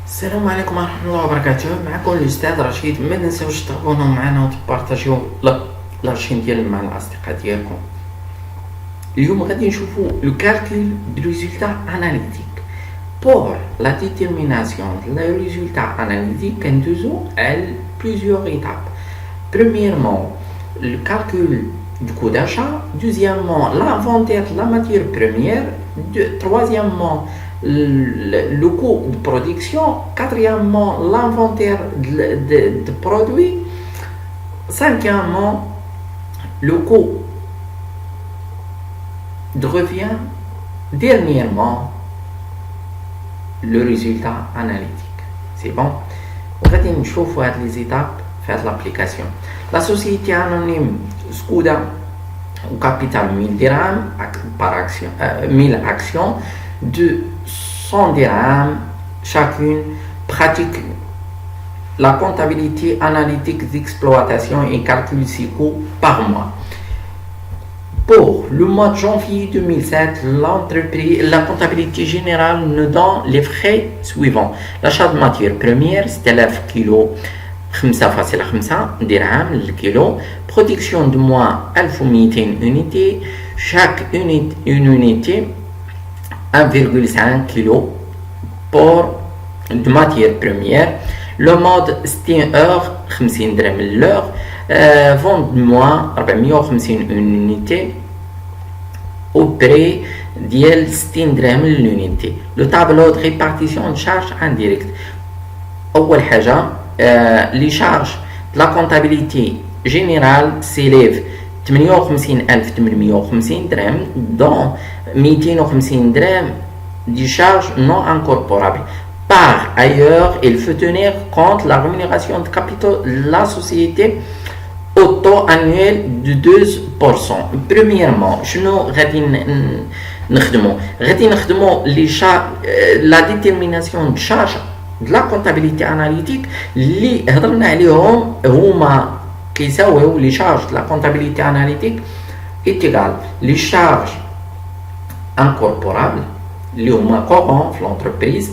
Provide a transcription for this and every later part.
السلام عليكم ورحمة الله وبركاته. معكم الأستاذ رشيد. ما تنساوش تابوناو معنا وتبارطاجيو لاشين ديال مع الأصدقاء ديالكم. اليوم غادي نشوفو لو calcul du résultat analytique. Pour la détermination du résultat analytique, nous avons plusieurs étapes. Premièrement, le calcul du coût d'achat. Deuxièmement, l'inventaire de la matière première. Troisièmement, le coût de production. Quatrièmement, l'inventaire de produits. Cinquièmement, le coût de revient. Dernièrement, le résultat analytique. C'est bon? On va voir les étapes de l'application. La société anonyme Skoda au capital 1000 dirhams par action, 1000 actions de 100 dirhams chacune pratique la comptabilité analytique d'exploitation et calcule ses coûts par mois. Pour le mois de janvier 2007, la comptabilité générale nous donne les frais suivants. L'achat de matières premières, 1000 kg 5.5 dirhams le kilo. Production de moins 1200 unités. Chaque unité 1,5 kg pour de matières premières. Le mode 60 heures 50 dirhams l'heure. Vente de moins 450 unités au prix de 60 dirhams l'unité. Le tableau de répartition de charges indirectes. أول حاجة les charges de la comptabilité générale s'élèvent 58,850 dirhams, dont 250 dirhams de charges non incorporables. Par ailleurs, il faut tenir compte de la rémunération de capitaux de la société au taux annuel de 12%. Premièrement, la détermination de charges de la comptabilité analytique اللي هضرنا عليهم هما كيساويو les charges de la comptabilité analytique est égal les charges incorporables اللي هما courant في l'entreprise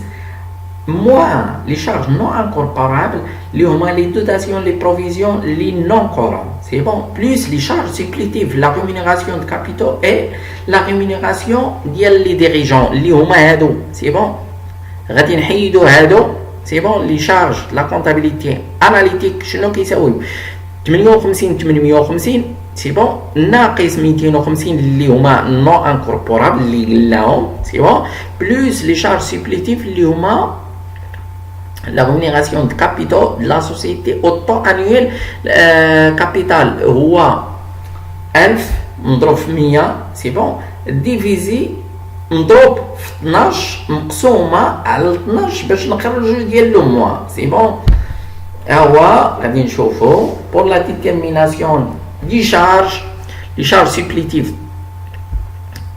moins les charges non incorporables اللي هما les dotations les provisions les non courants. C'est bon, plus les charges supplétives, la rémunération de capitaux et la rémunération ديال les dirigeants اللي هما هادو. C'est bon, غادي نحيدو هادو. C'est bon, les charges de la comptabilité analytique شنو كيساويو 58,850 c'est bon ناقص 250 اللي هما non incorporables اللي قلناهم c'est bon plus les charges supplétives اللي هما la rémunération de capitaux de la société au taux annuel capital هو 1000 نضرب في 100 c'est bon divisé نضرب في 12 مقسومة على 12 باش نخرجو ديال لو موا سي بون. هو غادي نشوفو pour la détermination des charges les charges supplétives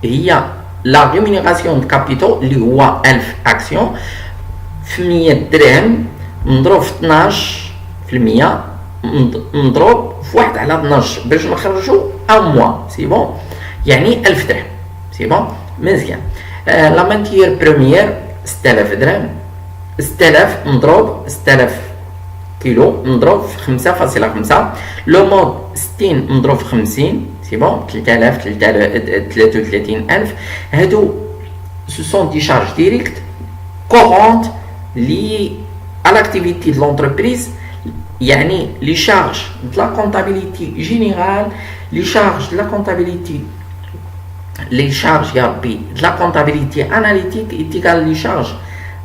هي la rémunération de capitaux اللي هو 1000 أكسيون في 100 درهم نضرب في 12 في المية نضرب في 1 على 12 باش نخرجو ان موا سي بون يعني 1000 درهم سي بون مزيان. لا ماتيير بروميير 6000 درهم 6000 نضرب 6000 كيلو نضرب في 5.5 لو مود 60 نضرب في 50 سي بون 3000 33000 هادو سو سون دي شارج ديريكت كورونت liées à l'activité de l'entreprise يعني les charges de la comptabilité générale les charges de la comptabilité les charges de la comptabilité analytique est égal les charges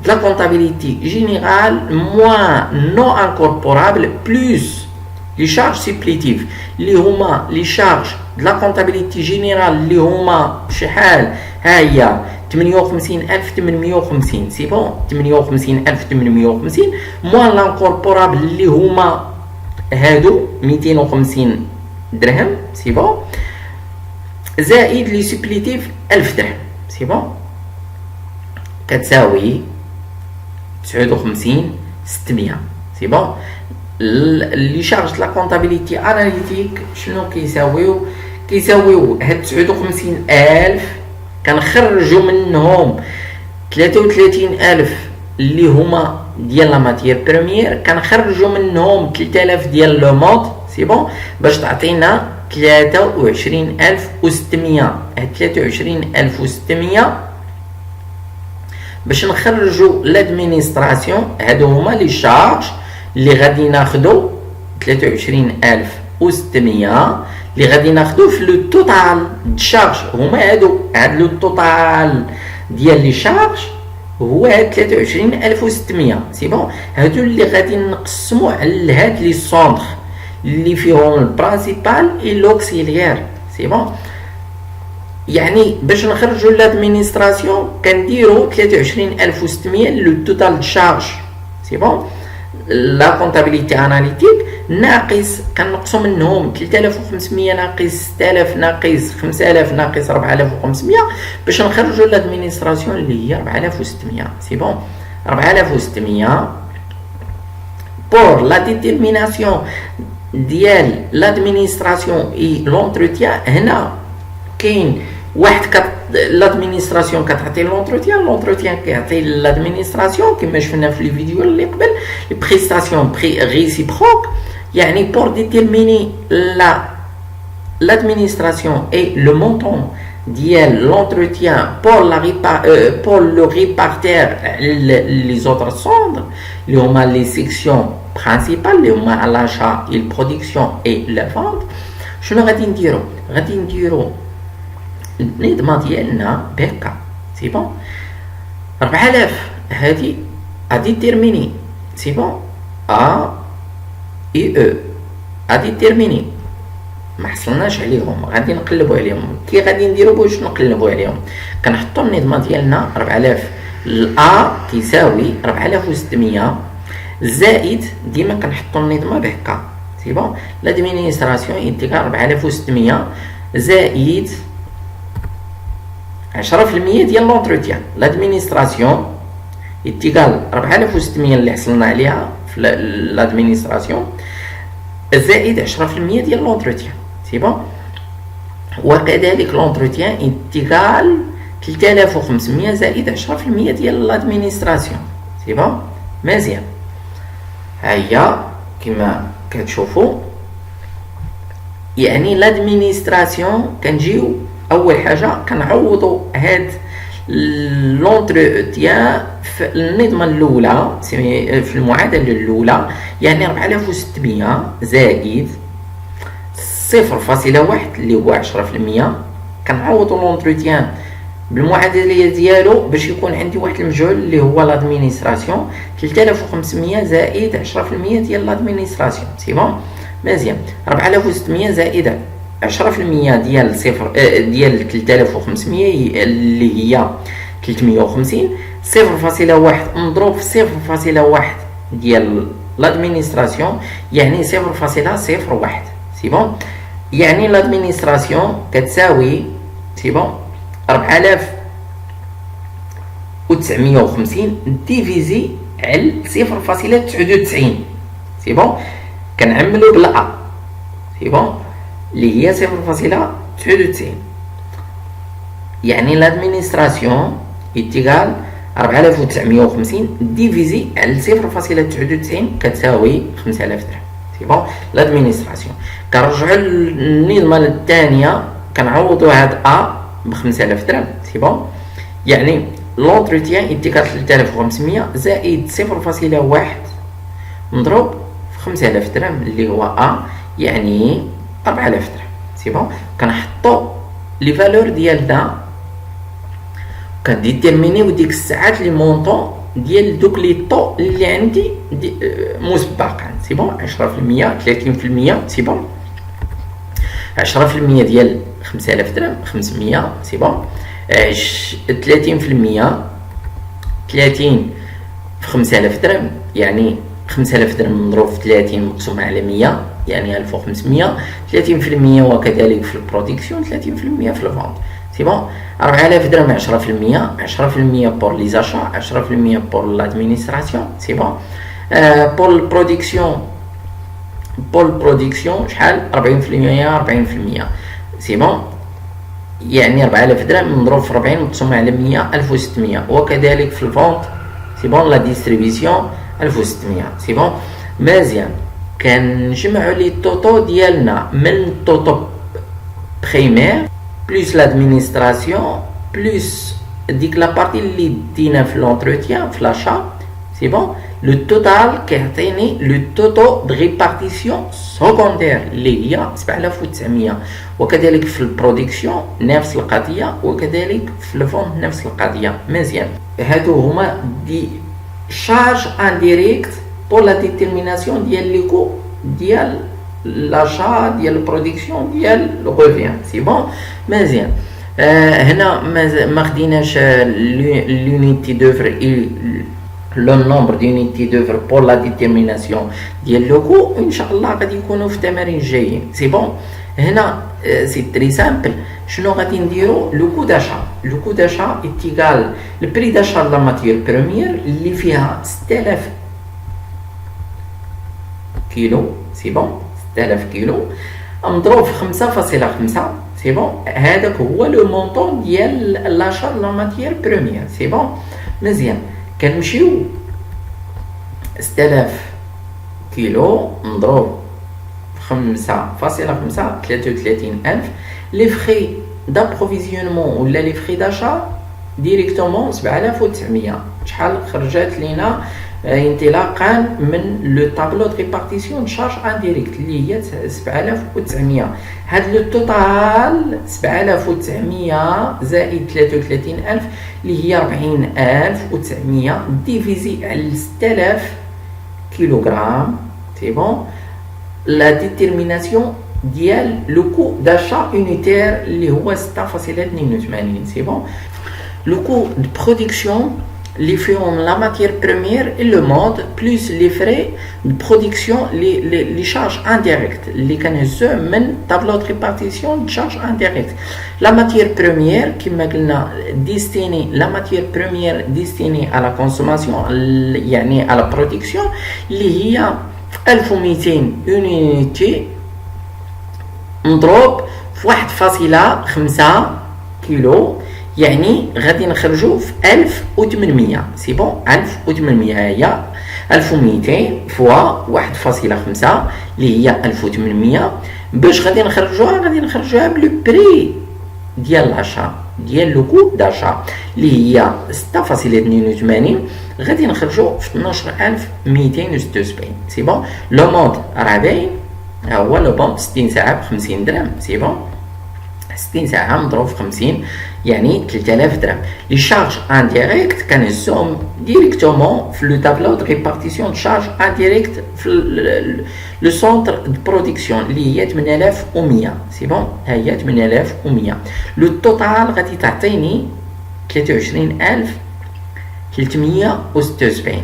de la comptabilité générale moins non incorporables plus les charges supplétives اللي هما les charges de la comptabilité générale اللي هما شحال هي 58,850 سي بون 58,850 moins l'incorporable اللي هما هادو 250 درهم سي بون زائد لي سوبليتيف 1000 درهم سي بون كتساوي 59,600 سي بون. لي شارج لا كونطابيليتي اناليتيك شنو كيساويو هاد 59,000 كنخرجوا منهم 33,000 اللي هما ديال لا ماتير بريمير كنخرجوا منهم 3000 ديال لو مود سي بون باش تعطينا 23600. هاد 23600 باش نخرجوا لادمينستراسيون هادو هما لي شارج اللي غادي ناخدو 23600 اللي غادي ناخدو في لو توتال شارج هما هادو. هاد لو توتال ديال لي شارج هو هاد 23600 سي بون. هادو اللي غادي نقسمو على هاد لي سونتر اللي فيهم البرانسيبال اي لوكسيليير سي بون. يعني باش نخرجوا لادمينستراسيون كنديروا 23600 لو توتال شارج سي بون. لا كونتابيليتي اناليتيك ناقص كنقصوا منهم 3500 ناقص 6000 ناقص 5000 ناقص 4500 باش نخرجوا لادمينستراسيون اللي هي 4600 سي بون. 4600 pour la détermination ديال لادمينستراسيون اي لونتروتيان. هنا كاين واحد لادمينستراسيون كتعطي لونتروتيان كيعطي لادمينستراسيون كما شفنا في الفيديو اللي قبل لي بريستاسيون ريسيبروك. يعني بور ديتيرميني l'administration et le montant ديال l'entretien pour le répartir les autres centres اللي هما les sections principales اللي هما l'achat et la production et la vente. شنو غادي نديرو؟ غادي نديرو النظمة ديالنا بهكا سي بون. 4000 هادي غادي ديتيرميني سي بون ا اي او غادي ديتيرميني ما حصلناش عليهم غادي نقلبوا عليهم. كي غادي نديرو باش نقلبوا عليهم؟ كنحطوا النظمه ديالنا 4000 الأ كيساوي 4600 زائد ديما كنحطوا النظمه بهكا سي بون. لادمينستراسيون انتقال 4600 زائد 10% ديال لونتروتيان. لادمينستراسيون انتقال 4600 اللي حصلنا عليها في لادمينستراسيون زائد 10% ديال لونتروتيان سي بون. وكذلك لونتروتيان انتقال 3500 زائد 10% ديال لادمينستراسيون سي بون. مزيان هيا كما كتشوفوا يعني لادمينستراسيون كنجيو اول حاجه كنعوضوا هاد لونتروتيان في النظمه الاولى في المعادله الاولى. يعني 4600 زائد 0.1 اللي هو 10%. كنعوضوا لونتروتيان بالمعادله ديالو باش يكون عندي واحد المجهول اللي هو لادمينستراسيون 3500 زائد 10% ديال لادمينستراسيون سي بون. مزيان 4600 زائد 10% ديال صفر ديال 3500 اللي هي 350. 0.1 مضروب في 0.1 ديال لادمينستراسيون يعني 0.01 سي بون. يعني لادمينستراسيون كتساوي سي بون 4950 ديفيزي على 0.99 سي بون. كنعملو بالأ سي بون اللي هي 0.99. يعني لادمينستراسيون انتقال 4950 ديفيزي على 0.99 كتساوي 5000 درهم سي بون. لادمينستراسيون كنرجعوا للنظمه الثانيه كنعوضوا هاد ا ب 5000 درهم سي بون. يعني لونتروتيان انتقال 3500 زائد 0.1 مضروب في 5000 درهم اللي هو ا يعني 4000 درهم سي بون. كنحطوا لي فالور ديالنا كديتيرمينيو ديك الساعات لي مونطون ديال دوك لي طو اللي عندي مسبقا سي بون. 10% 30% سي بون. 10% ديال 5000 درهم 500 سي بون. 30% 30 في 5000 درهم يعني 5000 درهم مضروب في 30 مقسومه على 100 يعني 1500. 30% وكذلك في البرودكسيون 30% في الفونت سي بون. 4000 درهم 10% 10% بور لي زاشا 10% بور لادمينستراسيون سي بون. بور البرودكسيون شحال 40% سي بون. يعني 4000 درهم مضروب في 40 مقسومه على 100 1600. وكذلك في الفونت سي بون لا ديستريبيسيون 1600 سي بون مزيان. كنجمعوا لي طوطو ديالنا من الطوطو بريمير بلوس لادمينستراسيون بلوس ديك لا بارتي اللي دينا في لونتروتيان في لاشا سي بون. لو توتال كيعطيني لو توتو دو ريبارتيسيون سكوندير اللي هي 7900 وكذلك في البرودكسيون نفس القضيه وكذلك في الفوند نفس القضيه. مزيان. هادو هما دي شارج انديريكت بور لا ديتيرميناسيون ديال لي كو ديال لاشا ديال البرودكسيون ديال الغوفيان سي بون. مزيان. هنا ما خديناش l'unité d'œuvre et le nombre d'unités d'œuvre pour la détermination ديال لو كو، ان شاء الله غادي يكونوا في التمارين الجايين سي بون. هنا سي تري سامبل. شنو غادي نديرو؟ لو كو داشا. لو كو داشا اتيغال البري داشا لا ماتير بروميير اللي فيها 6000 كيلو سي بون. 6000 كيلو مضروب في 5.5 سي بون. هذاك هو لو مونطون ديال لاشا لا ماتير بروميير سي بون. مزيان. كنمشيو 6000 كيلو مضروب في 5.5 33000. لي فري دابروفيزيونمون ولا لي فري داشا ديريكتومون 7900. شحال خرجت لينا انطلاقا من لو طابلو دو ريبارتيسيون شارج انديريكت اللي هي 7900. هاد لو توتال 7900 زائد 33000 اللي هي 40900 ديفيزي على 6000 كيلوغرام سي بون. لا ديتيرميناسيون ديال لو كو داشا يونيتير اللي هو 6.82 سي بون. لو كو دو برودكسيون les font la matière première et le mode plus les frais de production, les charges indirectes, les canaux men tableau de répartition de charges indirectes. La matière première qui maintenant destinée, la matière première destinée à la consommation, يعني à la production, اللي هي 1200 unité مضروب في 1.5 كيلو، يعني غادي نخرجوا في 1800 سي بون. 1800 هي 1200 فوا 1.5 اللي هي 1800. باش غادي نخرجوها بلو بري ديال لاشا ديال لو كو داشا اللي هي 6.82. غادي نخرجوا في 12276 سي بون. لو مود راه باين هو لو بون 60 ساعه ب 50 درهم سي بون. 60 ساعة مضروب في 50 يعني 3000 درهم. لي شارج انديريكت كنهزوهم ديريكتومون في لو تابلو دو ريبارتيسيون دو شارج انديريكت في لو سونتر دو برودكسيون اللي هي 8100 سي بون. ها هي 8100. لو توتال غادي تعطيني 23376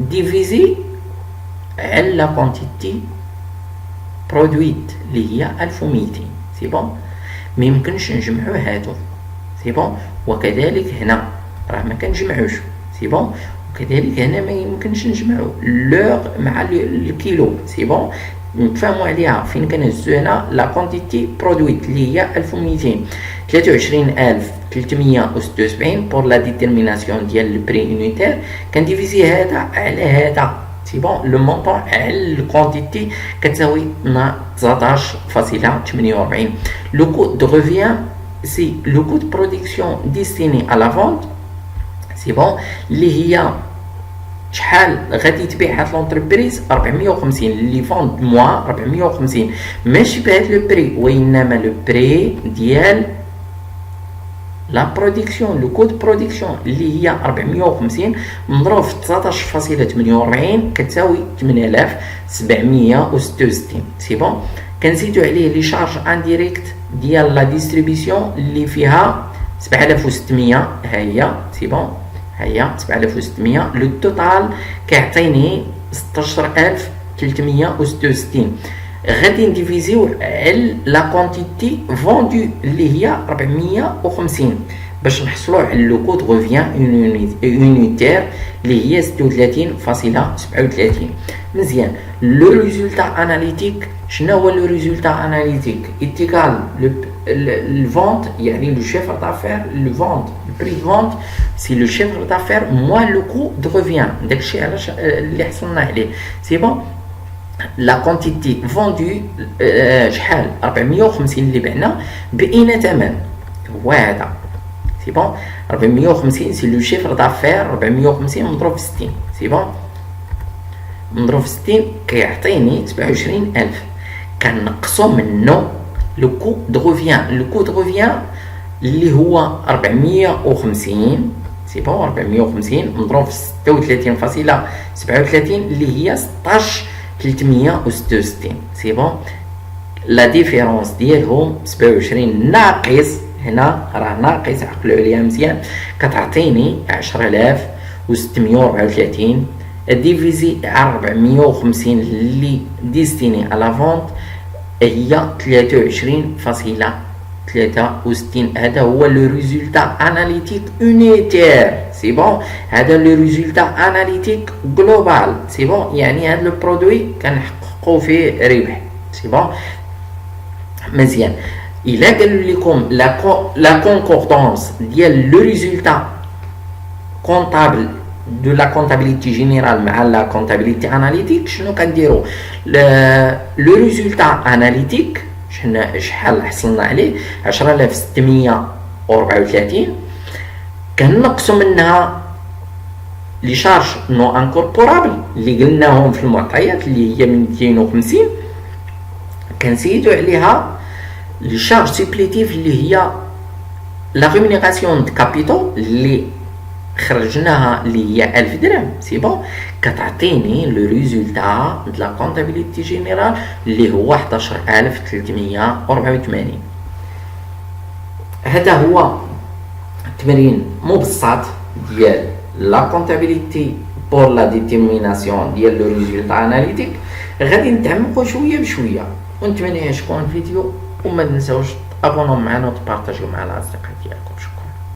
ديفيزي على لا كونتيتي برودويت اللي هي 1200 سي بون. ما يمكنش نجمعوا هادو سي بون. وكذلك هنا راه ما كنجمعوش سي بون. وكذلك هنا ما يمكنش نجمعوا لوغ مع الكيلو سي بون. نتفاهموا عليها فين كنهزو هنا لا كونتيتي برودويت اللي هي 1200 23376 بور لا ديتيرميناسيون ديال البري يونيتير. كنديفيزي هذا على هذا سي بون. لو مونطون على الكونتيتي كتساوي 19.48. لو كو دو ريفيان سي لو كو دو برودكسيون ديستيني à la vente سي بون اللي هي شحال غادي تبيع هاد لونتربريز 450 اللي فوند موا 450 ماشي بهاد لو بري وانما لو بري ديال لا برودكسيون. لو كود برودكسيون اللي هي 450 مضروب في 19.48 كتساوي 8766 سي بون. كنزيدو عليه لي شارج انديريكت ديال لا ديستريبيسيون اللي فيها 7600 ها هي سي بون. ها هي 7600. لو توتال كيعطيني 16366. غادي نديفيزيو على لا كونتيتي فوندو اللي هي 450 باش نحصلوا على لو كود ريفيان يونيتير اللي هي 36.37. مزيان. لو ريزولتا اناليتيك شنو هو لو ريزولتا اناليتيك؟ اتيكال le vente يعني le chiffre d'affaires le vente le prix de vente c'est le chiffre d'affaires moins le coût de revient داكشي علاش اللي حصلنا عليه سي بون لا كونتيتي فوندو شحال 450 اللي بعنا باين ثمن هو هذا سي بون 450 سي لو شيفر دافير 450 مضروب في 60 سي بون مضروب في 60 كيعطيني 27000 كنقصو منه لو كو دو ريفيان اللي هو 450 سي بون 450 مضروب في 36.37 اللي هي 16366 سي بون لا ديفيرونس ديالهم 27 ناقص هنا راه ناقص عقلوا عليها مزيان كتعطيني 10634 ديفيزي على 450 اللي ديستيني على فونت هي 23.63 هذا هو لو ريزولتا اناليتيك اونيتير سي بون هذا لو ريزولتا اناليتيك جلوبال سي بون يعني هذا لو برودوي كنحققوا فيه ربح سي بون مزيان الا قال لكم لا كونكوردونس ديال لو ريزولتا كونطابل de la comptabilité générale مع la comptabilité analytique شنو كنديرو لو ريزولتا اناليتيك شحال حصلنا عليه 10634 كنقصوا منها لي شارج نو انكوربورابل اللي قلناهم في المعطيات اللي هي 250 كنزيدوا عليها لي شارج سيبليتيف اللي هي لا ريمونيراسيون دو كابيتال اللي خرجناها اللي هي 1000 درهم سي بون كتعطيني لو ريزولتا د لا كونتابيليتي جينيرال اللي هو 11384. هذا هو التمرين مبسط ديال لا كونتابيليتي بور لا ديتيرميناسيون ديال لو ريزولتا اناليتيك. غادي نتعمقوا شويه بشويه ونتمنى يعجبكم الفيديو وما تنساوش تابونوا معنا وتبارطاجيو مع الاصدقاء ديالكم. شكرا.